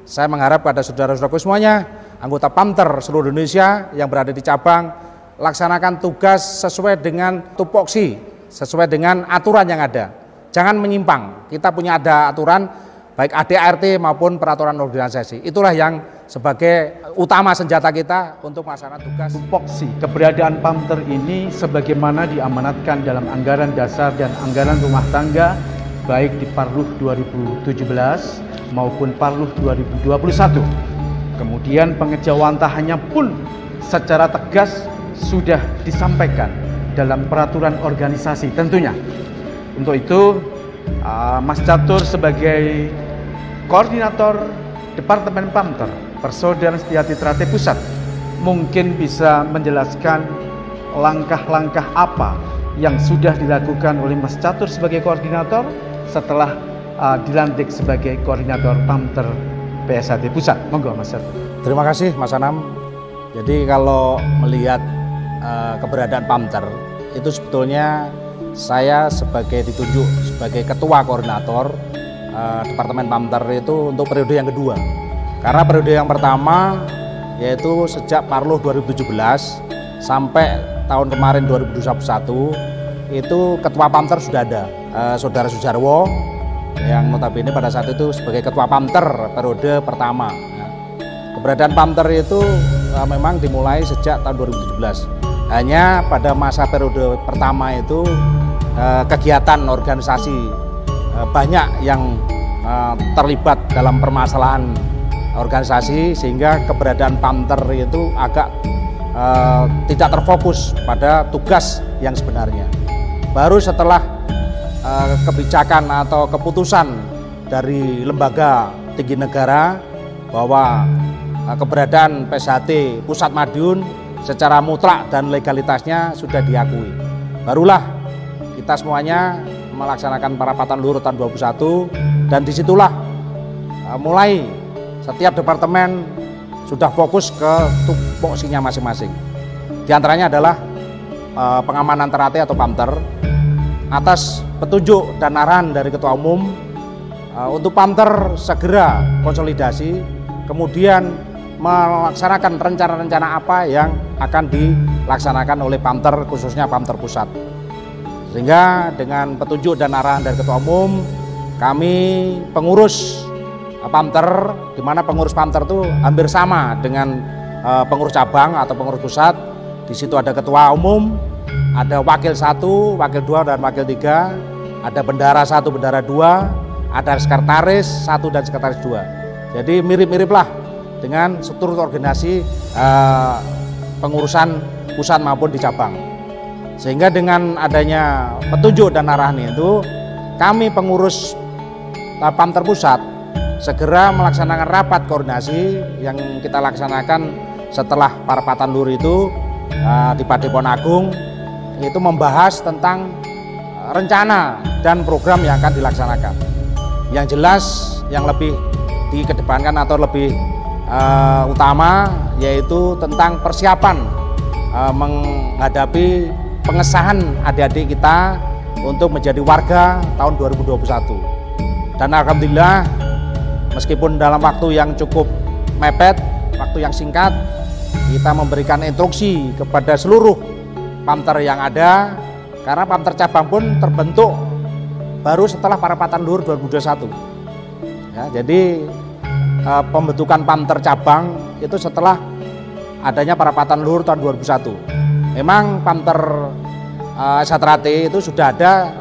Saya mengharap pada saudara-saudaraku semuanya, anggota PAMTER seluruh Indonesia yang berada di cabang, laksanakan tugas sesuai dengan tupoksi, sesuai dengan aturan yang ada. Jangan menyimpang, kita punya ada aturan, baik ADART maupun peraturan organisasi. Itulah yang sebagai utama senjata kita untuk melaksanakan tugas. Tupoksi keberadaan PAMTER ini sebagaimana diamanatkan dalam anggaran dasar dan anggaran rumah tangga, baik di Parluh 2017 maupun Parluh 2021. Kemudian pengejawantahannya pun secara tegas sudah disampaikan dalam peraturan organisasi tentunya. Untuk itu, Mas Catur sebagai koordinator Departemen PAMTER Persaudaraan Setia Trate Pusat mungkin bisa menjelaskan langkah-langkah apa yang sudah dilakukan oleh Mas Catur sebagai koordinator setelah dilantik sebagai koordinator PAMTER PSHT Pusat. Monggo Mas Catur. Terima kasih Mas Anam. Jadi kalau melihat keberadaan PAMTER itu sebetulnya saya ditunjuk sebagai ketua koordinator Departemen PAMTER itu untuk periode yang kedua. Karena periode yang pertama yaitu sejak Parluh 2017 sampai tahun kemarin 2021 itu ketua PAMTER sudah ada Saudara Sujarwo yang notabene pada saat itu sebagai ketua PAMTER periode pertama. Keberadaan PAMTER itu memang dimulai sejak tahun 2017. Hanya pada masa periode pertama itu kegiatan organisasi banyak yang terlibat dalam permasalahan organisasi sehingga keberadaan PAMTER itu agak tidak terfokus pada tugas yang sebenarnya. Baru setelah kebijakan atau keputusan dari lembaga tinggi negara bahwa keberadaan PSHT Pusat Madiun secara mutlak dan legalitasnya sudah diakui. Barulah kita semuanya melaksanakan parapatan luhur tahun 2021 dan disitulah mulai setiap departemen sudah fokus ke tupoksinya masing-masing. Di antaranya adalah pengamanan terate atau PAMTER atas petunjuk dan arahan dari Ketua Umum untuk PAMTER segera konsolidasi, kemudian melaksanakan rencana-rencana apa yang akan dilaksanakan oleh PAMTER khususnya PAMTER Pusat. Sehingga dengan petunjuk dan arahan dari Ketua Umum, kami pengurus PAMTER, di mana pengurus PAMTER itu hampir sama dengan pengurus cabang atau pengurus pusat. Di situ ada Ketua Umum, ada Wakil 1, Wakil 2, dan Wakil 3, ada Bendara 1, Bendara 2, ada Sekretaris 1 dan Sekretaris 2. Jadi mirip-miriplah dengan struktur organisasi pengurusan pusat maupun di cabang. Sehingga dengan adanya petunjuk dan arahan itu, kami pengurus PAMTER Pusat segera melaksanakan rapat koordinasi yang kita laksanakan setelah parapatan luhur itu di Padepokan Agung, itu membahas tentang rencana dan program yang akan dilaksanakan. Yang jelas yang lebih dikedepankan atau lebih utama yaitu tentang persiapan menghadapi pengesahan adik-adik kita untuk menjadi warga tahun 2021. Dan alhamdulillah meskipun dalam waktu yang cukup mepet, waktu yang singkat, kita memberikan instruksi kepada seluruh PAMTER yang ada, karena PAMTER cabang pun terbentuk baru setelah parapatan luhur 2021. Ya, jadi pembentukan PAMTER cabang itu setelah adanya parapatan luhur tahun 2001. Memang PAMTER Trate itu sudah ada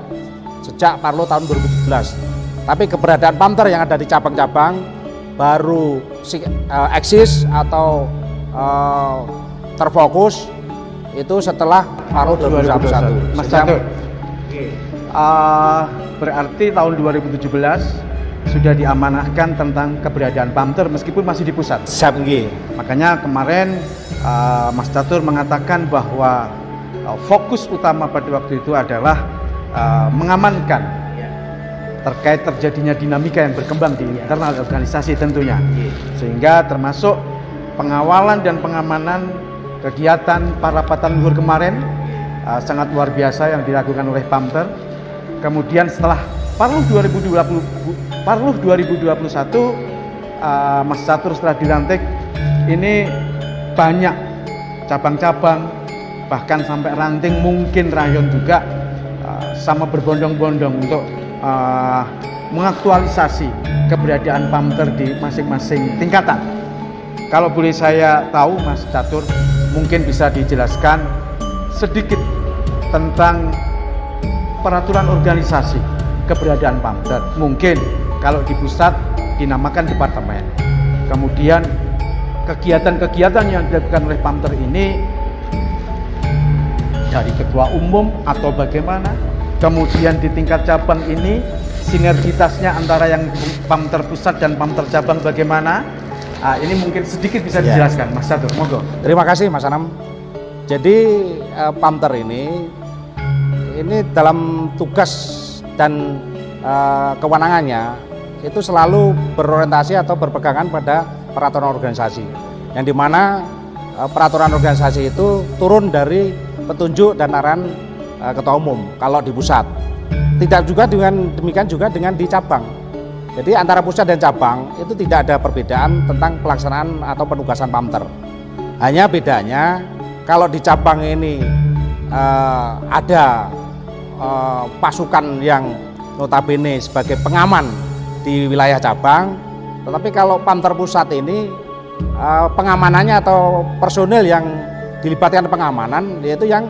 sejak Parluh tahun 2017. Tapi keberadaan PAMTER yang ada di cabang-cabang baru eksis atau terfokus itu setelah Parluh 2021. Mas Catur, berarti tahun 2017 sudah diamanahkan tentang keberadaan PAMTER meskipun masih di pusat. Siap, makanya kemarin Mas Catur mengatakan bahwa fokus utama pada waktu itu adalah mengamankan terkait terjadinya dinamika yang berkembang di internal organisasi tentunya, sehingga termasuk pengawalan dan pengamanan kegiatan parapatan luhur kemarin sangat luar biasa yang dilakukan oleh PAMTER. Kemudian setelah Parluh 2021 Mas Catur setelah dilantik ini banyak cabang-cabang, bahkan sampai ranting, mungkin rayon juga sama berbondong-bondong untuk mengaktualisasi keberadaan Pamter di masing-masing tingkatan. Kalau boleh saya tahu, Mas Catur, mungkin bisa dijelaskan sedikit tentang peraturan organisasi keberadaan Pamter. Mungkin kalau di pusat dinamakan departemen. Kemudian kegiatan-kegiatan yang dilakukan oleh Pamter ini dari ketua umum atau bagaimana. Kemudian di tingkat cabang ini sinergitasnya antara yang Pamter pusat dan Pamter cabang bagaimana? Ini mungkin sedikit bisa dijelaskan, Mas Catur, monggo. Terima kasih, Mas Anam. Jadi Pamter ini dalam tugas dan kewenangannya itu selalu berorientasi atau berpegangan pada peraturan organisasi, yang dimana peraturan organisasi itu turun dari petunjuk dan arahan ketua umum kalau di pusat. Tidak juga demikian juga dengan di cabang. Jadi antara pusat dan cabang itu tidak ada perbedaan tentang pelaksanaan atau penugasan Pamter. Hanya bedanya kalau di cabang ini ada pasukan yang notabene sebagai pengaman di wilayah cabang, tetapi kalau Pamter pusat ini pengamanannya atau personil yang dilibatkan pengamanan yaitu yang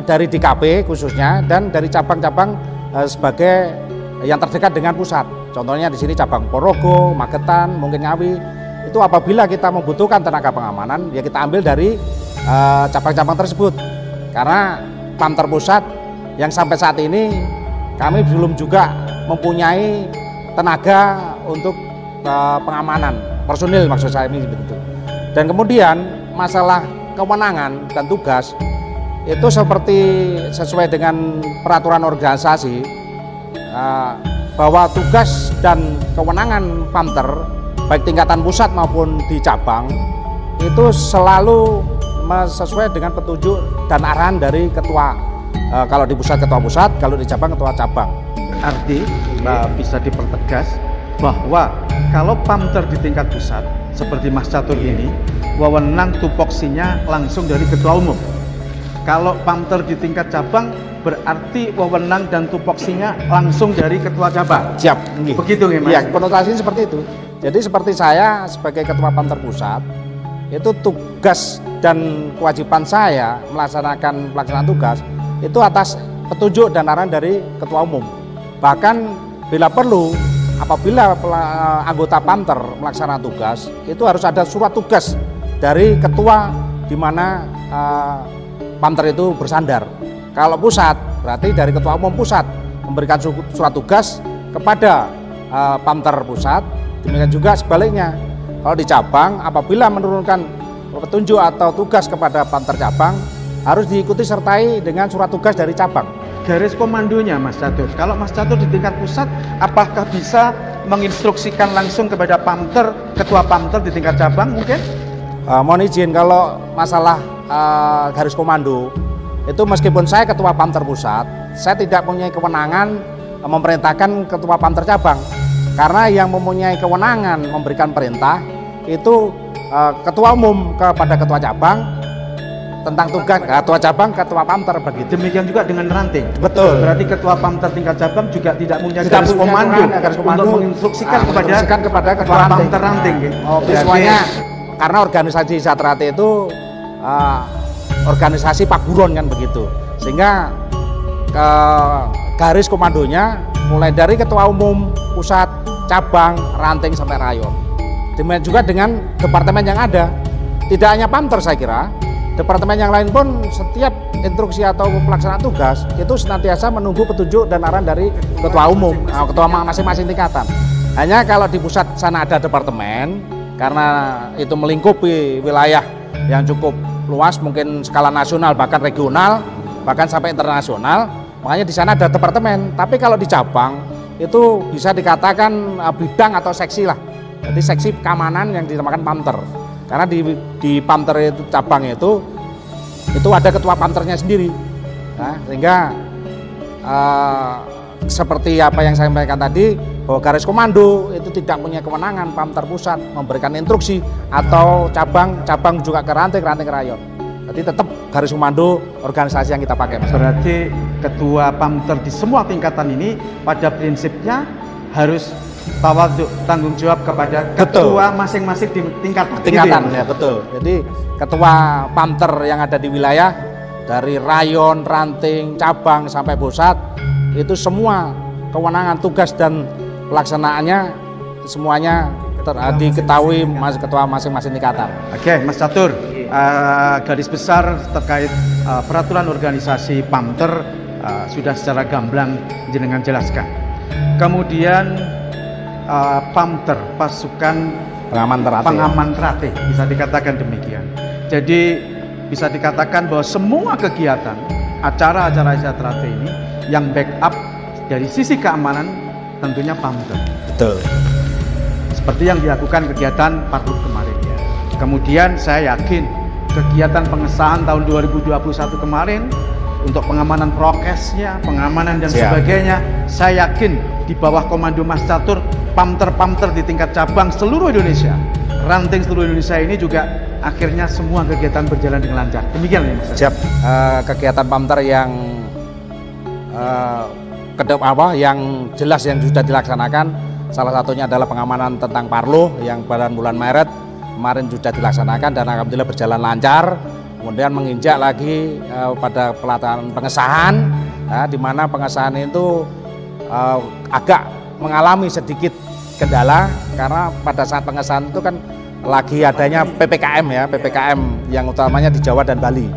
dari DKP khususnya dan dari cabang-cabang sebagai yang terdekat dengan pusat. Contohnya di sini cabang Porogo, Magetan, mungkin Ngawi. Itu apabila kita membutuhkan tenaga pengamanan, ya kita ambil dari cabang-cabang tersebut. Karena Pamter pusat yang sampai saat ini kami belum juga mempunyai tenaga untuk pengamanan personil, maksud saya ini begitu. Dan kemudian masalah kewenangan dan tugas itu seperti sesuai dengan peraturan organisasi, bahwa tugas dan kewenangan Pamter baik tingkatan pusat maupun di cabang itu selalu sesuai dengan petunjuk dan arahan dari ketua, kalau di pusat ketua pusat, kalau di cabang ketua cabang. Arti bisa dipertegas bahwa kalau Pamter di tingkat pusat seperti Mas Catur ini, wewenang tupoksinya langsung dari ketua umum. Kalau Pamter di tingkat cabang berarti wewenang dan tupoksinya langsung dari ketua cabang. Siap. Begitu ya, Mas? Iya, konotasinya seperti itu. Jadi seperti saya sebagai ketua Pamter pusat, itu tugas dan kewajiban saya melaksanakan pelaksanaan tugas itu atas petunjuk dan arahan dari ketua umum. Bahkan bila perlu, apabila anggota Pamter melaksanakan tugas, itu harus ada surat tugas dari ketua di mana Pamter itu bersandar. Kalau pusat, berarti dari ketua umum pusat memberikan surat tugas kepada Pamter pusat, demikian juga sebaliknya. Kalau di cabang, apabila menurunkan petunjuk atau tugas kepada Pamter cabang, harus diikuti sertai dengan surat tugas dari cabang. Garis komandonya, Mas Catur, kalau Mas Catur di tingkat pusat, apakah bisa menginstruksikan langsung kepada Pamter, ketua Pamter di tingkat cabang mungkin? Mohon izin, kalau masalah garis komando itu meskipun saya ketua Pamter pusat, saya tidak punya kewenangan memerintahkan ketua Pamter cabang, karena yang mempunyai kewenangan memberikan perintah itu ketua umum kepada ketua cabang tentang tugas ketua cabang, ketua Pamter begitu. Demikian juga dengan ranting. Betul. Berarti ketua Pamter tingkat cabang juga tidak punya garis komando untuk menginstruksikan kepada ketua Pamter ranting. Semuanya karena organisasi Satrate itu organisasi Pak Buron kan begitu, sehingga garis komandonya mulai dari ketua umum pusat, cabang, ranting sampai rayon. Demikian juga dengan departemen yang ada, tidak hanya Pamter, saya kira departemen yang lain pun setiap instruksi atau pelaksanaan tugas itu senantiasa menunggu petunjuk dan arahan dari ketua umum, ketua masing-masing tingkatan. Hanya kalau di pusat sana ada departemen, karena itu melingkupi wilayah yang cukup luas, mungkin skala nasional bahkan regional bahkan sampai internasional, makanya di sana ada departemen. Tapi kalau di cabang itu bisa dikatakan bidang atau seksi lah, jadi seksi keamanan yang dinamakan Pamter. Karena di Pamter itu cabang itu ada ketua Pamternya sendiri, nah, sehingga seperti apa yang saya sampaikan tadi, bahwa garis komando itu tidak punya kewenangan Pamter pusat memberikan instruksi atau cabang juga ke ranting rayon. Jadi tetap garis komando organisasi yang kita pakai, Mas. Berarti ketua Pamter di semua tingkatan ini pada prinsipnya harus tawaduk, tanggung jawab kepada ketua masing-masing di tingkatan. Tingkatan, gitu ya? Betul. Jadi ketua Pamter yang ada di wilayah dari rayon, ranting, cabang sampai pusat itu semua kewenangan, tugas dan pelaksanaannya semuanya diketahui ketua masing-masing tingkatan. Oke, Mas Catur, garis besar terkait peraturan organisasi Pamter sudah secara gamblang jenengan jelaskan. Kemudian Pamter, pasukan pengaman terate, bisa dikatakan demikian. Jadi bisa dikatakan bahwa semua kegiatan acara-acara terate ini yang backup dari sisi keamanan tentunya Pamter. Betul. Seperti yang dilakukan kegiatan Parlur kemarin. Kemudian saya yakin kegiatan pengesahan tahun 2021 kemarin untuk pengamanan prokesnya, pengamanan dan sebagainya, saya yakin di bawah komando Mas Catur, Pamter di tingkat cabang seluruh Indonesia, ranting seluruh Indonesia ini juga akhirnya semua kegiatan berjalan dengan lancar. Demikian ya Mas. Siap. Kegiatan Pamter yang yang jelas yang sudah dilaksanakan, salah satunya adalah pengamanan tentang Parlo yang pada bulan Maret kemarin sudah dilaksanakan dan alhamdulillah berjalan lancar. Kemudian menginjak lagi pada pelaksanaan pengesahan, di mana pengesahan itu agak mengalami sedikit kendala karena pada saat pengesahan itu kan lagi adanya PPKM yang utamanya di Jawa dan Bali.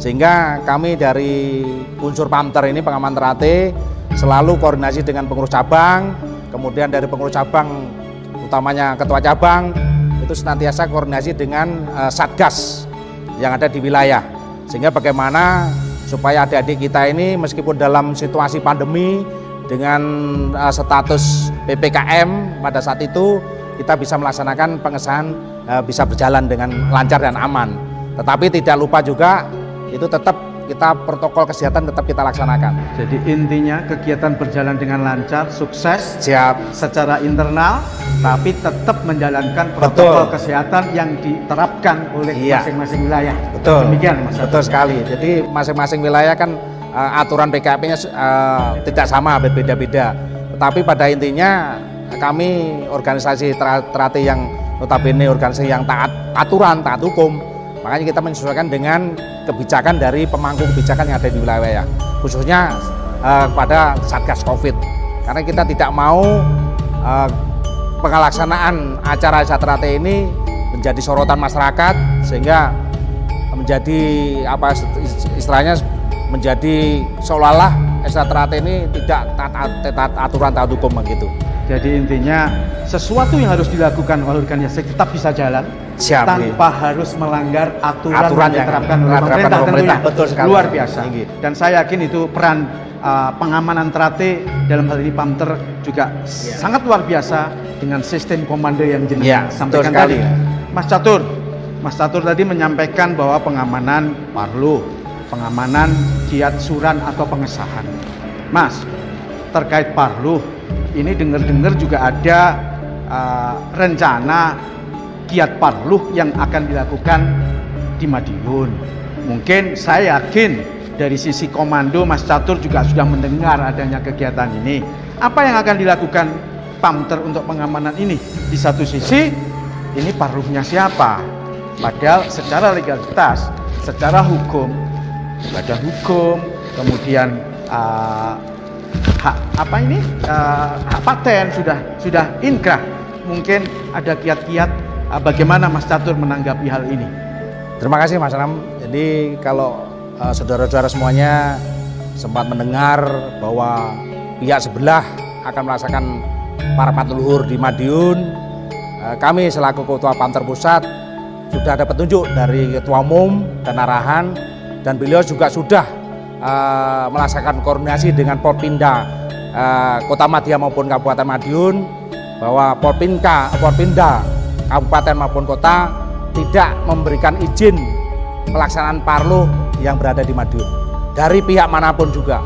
Sehingga kami dari unsur Pamter ini, pengaman terate, selalu koordinasi dengan pengurus cabang, kemudian dari pengurus cabang utamanya ketua cabang itu senantiasa koordinasi dengan satgas yang ada di wilayah, sehingga bagaimana supaya adik-adik kita ini meskipun dalam situasi pandemi dengan status PPKM pada saat itu kita bisa melaksanakan pengesahan bisa berjalan dengan lancar dan aman. Tetapi tidak lupa juga itu tetap kita protokol kesehatan tetap kita laksanakan. Jadi intinya kegiatan berjalan dengan lancar, sukses, siap secara internal, tapi tetap menjalankan protokol kesehatan yang diterapkan oleh masing-masing wilayah. Betul. Demikian Mas. Betul sekali. Jadi masing-masing wilayah kan aturan PKP-nya tidak sama, berbeda-beda. Tetapi pada intinya kami organisasi terate yang notabene organisasi yang taat aturan, taat hukum. Makanya kita menyesuaikan dengan kebijakan dari pemangku kebijakan yang ada di wilayah, khususnya pada Satgas Covid. Karena kita tidak mau pelaksanaan acara terate ini menjadi sorotan masyarakat sehingga menjadi apa istilahnya menjadi seolah-olah terate ini tidak taat aturan, taat hukum begitu. Jadi intinya sesuatu yang harus dilakukan oleh organisasi tetap bisa jalan tanpa harus melanggar aturan yang diterapkan oleh pemerintah tentunya. Betul sekali. Luar biasa. Dan saya yakin itu peran pengamanan terate dalam hal ini Pamter juga sangat luar biasa dengan sistem komando yang jenengan sampaikan tadi. Mas Catur tadi menyampaikan bahwa pengamanan Parlo, pengamanan kiat suran atau pengesahan. Mas, terkait Parlo ini dengar-dengar juga ada rencana kiat Parlo yang akan dilakukan di Madiun. Mungkin saya yakin dari sisi komando Mas Catur juga sudah mendengar adanya kegiatan ini. Apa yang akan dilakukan Pamter untuk pengamanan ini? Di satu sisi ini Parlo-nya siapa? Padahal secara legalitas, secara hukum, badan hukum, kemudian hak paten sudah inkrah. Mungkin ada kiat-kiat bagaimana Mas Catur menanggapi hal ini? Terima kasih Mas Ram. Jadi kalau saudara-saudara semuanya sempat mendengar bahwa pihak sebelah akan melaksanakan parapat leluhur di Madiun, kami selaku Ketua Pamter Pusat sudah ada petunjuk dari Ketua Umum dan arahan, dan beliau juga sudah melaksanakan koordinasi dengan Porpinda Kota Madia maupun Kabupaten Madiun bahwa Porpinda Kabupaten maupun Kota tidak memberikan izin pelaksanaan Parlo yang berada di Madiun dari pihak manapun juga,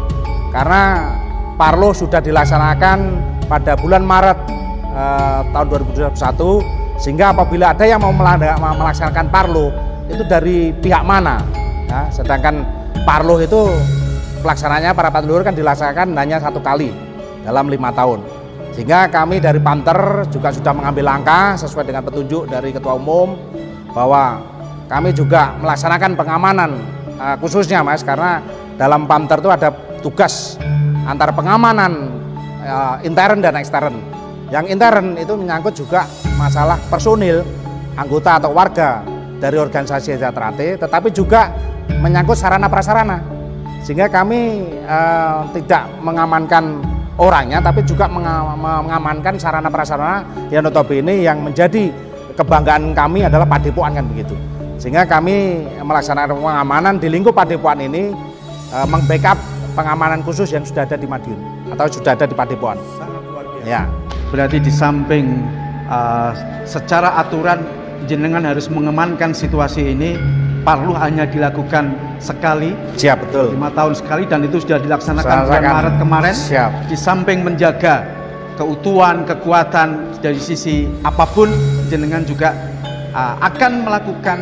karena Parlo sudah dilaksanakan pada bulan Maret tahun 2021, sehingga apabila ada yang mau melaksanakan Parlo itu dari pihak mana, ya, sedangkan Parlo itu pelaksananya para leluhur kan dilaksanakan hanya 1 kali dalam 5 tahun. Sehingga kami dari Pamter juga sudah mengambil langkah sesuai dengan petunjuk dari Ketua Umum bahwa kami juga melaksanakan pengamanan khususnya Mas, karena dalam Pamter itu ada tugas antara pengamanan intern dan ekstern. Yang intern itu menyangkut juga masalah personil, anggota atau warga dari organisasi Sejahtera-T, tetapi juga menyangkut sarana prasarana. Sehingga kami tidak mengamankan orangnya, tapi juga mengamankan sarana prasarana yang notabene yang menjadi kebanggaan kami adalah Padepokan kan begitu. Sehingga kami melaksanakan pengamanan di lingkup Padepokan ini, membackup pengamanan khusus yang sudah ada di Madiun atau sudah ada di Padepokan. Sangat luar biasa. Ya. Berarti di samping secara aturan jenengan harus mengamankan situasi ini, Parlo hanya dilakukan sekali. Siap, betul. 5 tahun sekali, dan itu sudah dilaksanakan bulan Maret kemarin. Siap. Di samping menjaga keutuhan, kekuatan dari sisi apapun, jenengan juga akan melakukan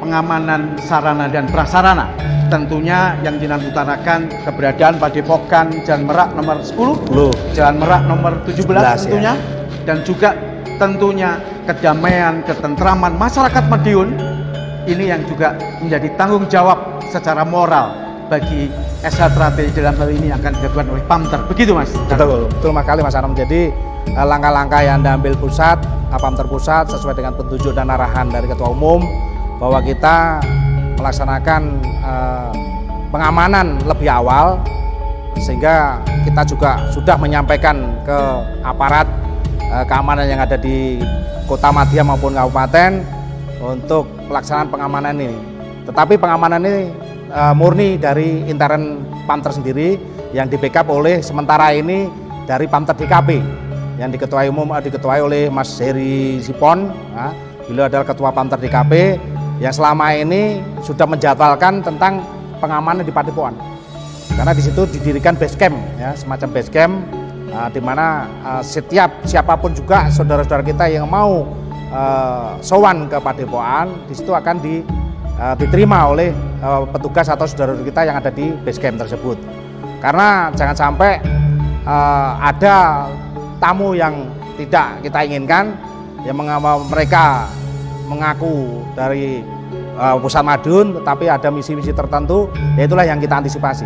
pengamanan sarana dan prasarana. Tentunya yang jenengan utarakan keberadaan Padepokan Jalan Merak nomor 10, Jalan Merak nomor 17 tentunya, ya. Dan juga tentunya kedamaian, ketentraman masyarakat Madiun. Ini yang juga menjadi tanggung jawab secara moral bagi Sejahtera-T dalam hal ini akan dilakukan oleh Pamter. Begitu Mas? Betul sekali Mas Anam. Jadi langkah-langkah yang diambil pusat, Pamter pusat sesuai dengan petunjuk dan arahan dari Ketua Umum bahwa kita melaksanakan pengamanan lebih awal, sehingga kita juga sudah menyampaikan ke aparat keamanan yang ada di Kota Madia maupun Kabupaten untuk pelaksanaan pengamanan ini. Tetapi pengamanan ini murni dari intern Pamter sendiri yang di-backup oleh sementara ini dari Pamter DKP yang diketuai oleh Mas Heri Sipon. Nah, beliau adalah Ketua Pamter DKP yang selama ini sudah menjadwalkan tentang pengamanan di Padepokan. Karena di situ didirikan base camp, ya, semacam base camp, di mana siapapun juga saudara-saudara kita yang mau sowan ke Padepokan, di situ akan diterima oleh petugas atau saudara kita yang ada di base camp tersebut. Karena jangan sampai ada tamu yang tidak kita inginkan, yang mereka mengaku dari pusat Madiun, tetapi ada misi-misi tertentu, yaitulah yang kita antisipasi.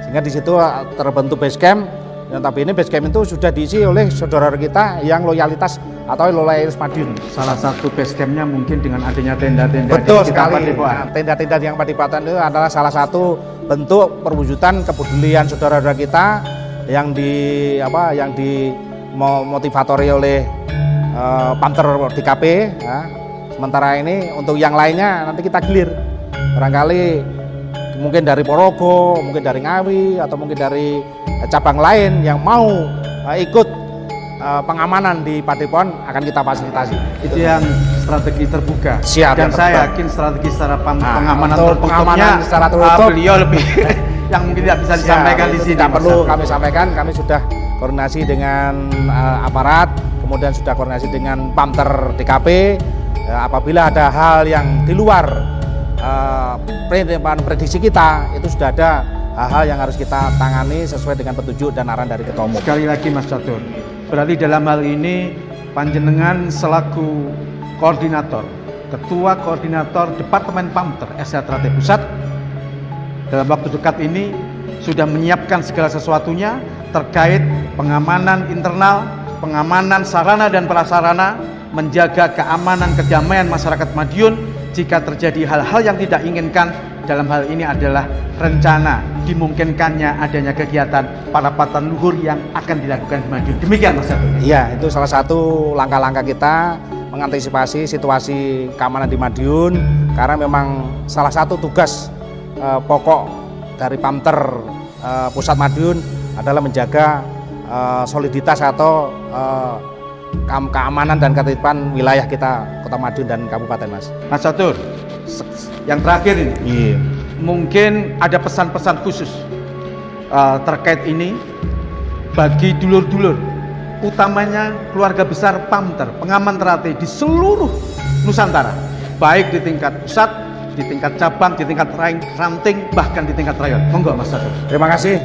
Sehingga di situ terbentuk base camp. Tapi ini base camp itu sudah diisi oleh saudara kita yang loyalitas atau loyalitas Madiun. Salah satu base campnya mungkin dengan adanya tenda-tenda. Betul sekali. Tenda-tenda yang Padepokan itu adalah salah satu bentuk perwujudan kepedulian saudara-saudara kita yang dimotivatori oleh Pamter DKP. Ya. Sementara ini untuk yang lainnya nanti kita gilir. Barangkali mungkin dari Porogo, mungkin dari Ngawi, atau mungkin dari cabang lain yang mau ikut pengamanan di Padepokan akan kita fasilitasi. Itu yang strategi terbuka. Siap. Dan saya yakin strategi secara pengamanan tertutup beliau lebih yang mungkin tidak bisa disampaikan di sini. Tidak perlu kami sampaikan. Kami sudah koordinasi dengan aparat, kemudian sudah koordinasi dengan Pamter DKP. Apabila ada hal yang di luar prediksi kita, itu sudah ada hal-hal yang harus kita tangani sesuai dengan petunjuk dan arahan dari Ketua Umum. Sekali lagi Mas Catur, berarti dalam hal ini panjenengan selaku koordinator, Ketua Koordinator Departemen Pamter Sejahtera-T Pusat, dalam waktu dekat ini sudah menyiapkan segala sesuatunya terkait pengamanan internal, pengamanan sarana dan prasarana, menjaga keamanan kedamaian masyarakat Madiun. Jika terjadi hal-hal yang tidak inginkan, dalam hal ini adalah rencana dimungkinkannya adanya kegiatan para patan luhur yang akan dilakukan di Madiun. Demikian Mas Catur. Iya, itu salah satu langkah-langkah kita mengantisipasi situasi keamanan di Madiun, karena memang salah satu tugas pokok dari Pamter Pusat Madiun adalah menjaga soliditas atau keamanan dan ketertiban wilayah kita Kota Madiun dan Kabupaten, Mas. Mas Catur, yang terakhir ini, mungkin ada pesan-pesan khusus terkait ini bagi dulur-dulur, utamanya keluarga besar Pamter, pengaman terate di seluruh Nusantara, baik di tingkat pusat, di tingkat cabang, di tingkat ranting, bahkan di tingkat rayon. Monggo Mas Catur. Terima kasih.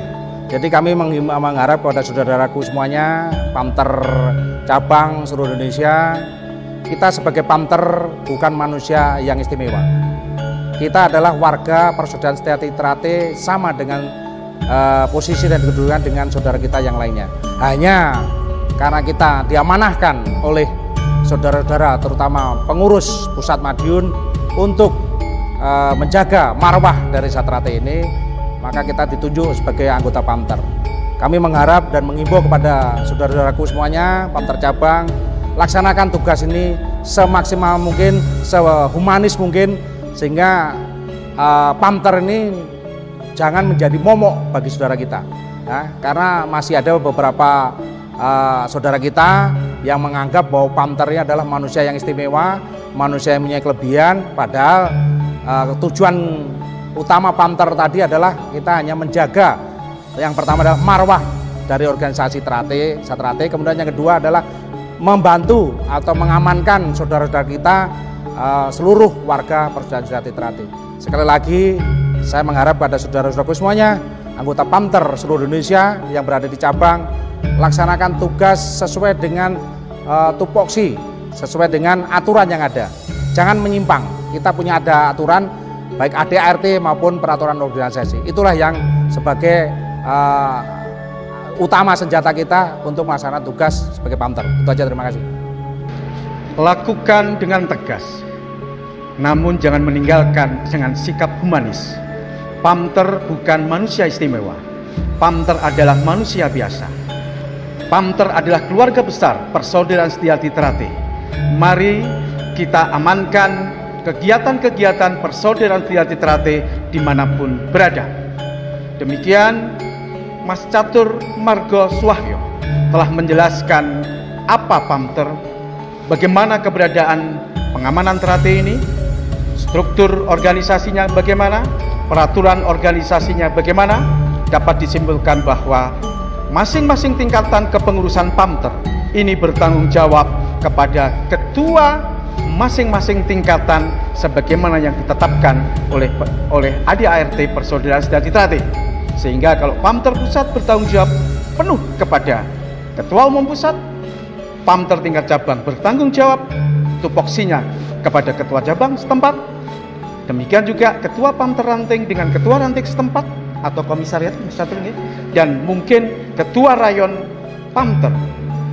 Jadi kami mengharap kepada saudara-saudaraku semuanya, Pamter cabang seluruh Indonesia, kita sebagai Pamter bukan manusia yang istimewa. Kita adalah warga Persaudaraan Setia Trate, sama dengan posisi dan kedudukan dengan saudara kita yang lainnya. Hanya karena kita diamanahkan oleh saudara-saudara, terutama pengurus Pusat Madiun, untuk menjaga marwah dari Satrate ini, maka kita ditunjuk sebagai anggota Pamter. Kami mengharap dan mengimbau kepada saudara-saudaraku semuanya, Pamter cabang, laksanakan tugas ini semaksimal mungkin, sehumanis mungkin, sehingga Pamter ini jangan menjadi momok bagi saudara kita, ya, karena masih ada beberapa saudara kita yang menganggap bahwa Pamter ini adalah manusia yang istimewa, manusia yang mempunyai kelebihan, padahal tujuan utama Pamter tadi adalah kita hanya menjaga, yang pertama adalah marwah dari organisasi Satrate, kemudian yang kedua adalah membantu atau mengamankan saudara-saudara kita, seluruh warga Persaudaraan Setia Trate. Sekali lagi saya mengharap pada saudara-saudaraku semuanya, anggota Pamter seluruh Indonesia yang berada di cabang, laksanakan tugas sesuai dengan tupoksi, sesuai dengan aturan yang ada. Jangan menyimpang. Kita punya ada aturan baik ADART maupun peraturan organisasi. Itulah yang sebagai utama senjata kita untuk melaksanakan tugas sebagai Pamter. Itu aja, terima kasih. Lakukan dengan tegas, namun jangan meninggalkan dengan sikap humanis. Pamter bukan manusia istimewa. Pamter adalah manusia biasa. Pamter adalah keluarga besar Persaudaraan Setia Trate. Mari kita amankan kegiatan-kegiatan Persaudaraan Setia Trate dimanapun berada. Demikian Mas Catur Margo Suwahyo telah menjelaskan apa Pamter, bagaimana keberadaan pengamanan Trate ini, struktur organisasinya bagaimana, peraturan organisasinya bagaimana. Dapat disimpulkan bahwa masing-masing tingkatan kepengurusan Pamter ini bertanggung jawab kepada ketua masing-masing tingkatan sebagaimana yang ditetapkan oleh ADART Persaudaraan Setia Trate. Sehingga kalau Pamter pusat bertanggung jawab penuh kepada ketua umum pusat, Pamter tingkat cabang bertanggung jawab tupoksinya kepada ketua cabang setempat. Demikian juga ketua Pamter ranting dengan ketua ranting setempat atau komisariat dan mungkin ketua rayon Pamter.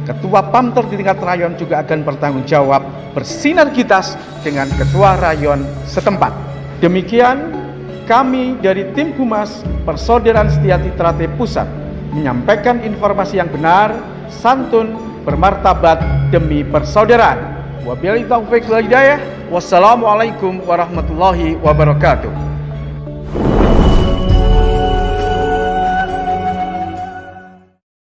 Ketua Pamter di tingkat rayon juga akan bertanggung jawab bersinergitas dengan ketua rayon setempat. Demikian kami dari tim Humas Persaudaraan Setia Trate Pusat menyampaikan informasi yang benar, santun, bermartabat demi persaudaraan. Wabillahi taufiq wal hidayah. Wassalamualaikum warahmatullahi wabarakatuh.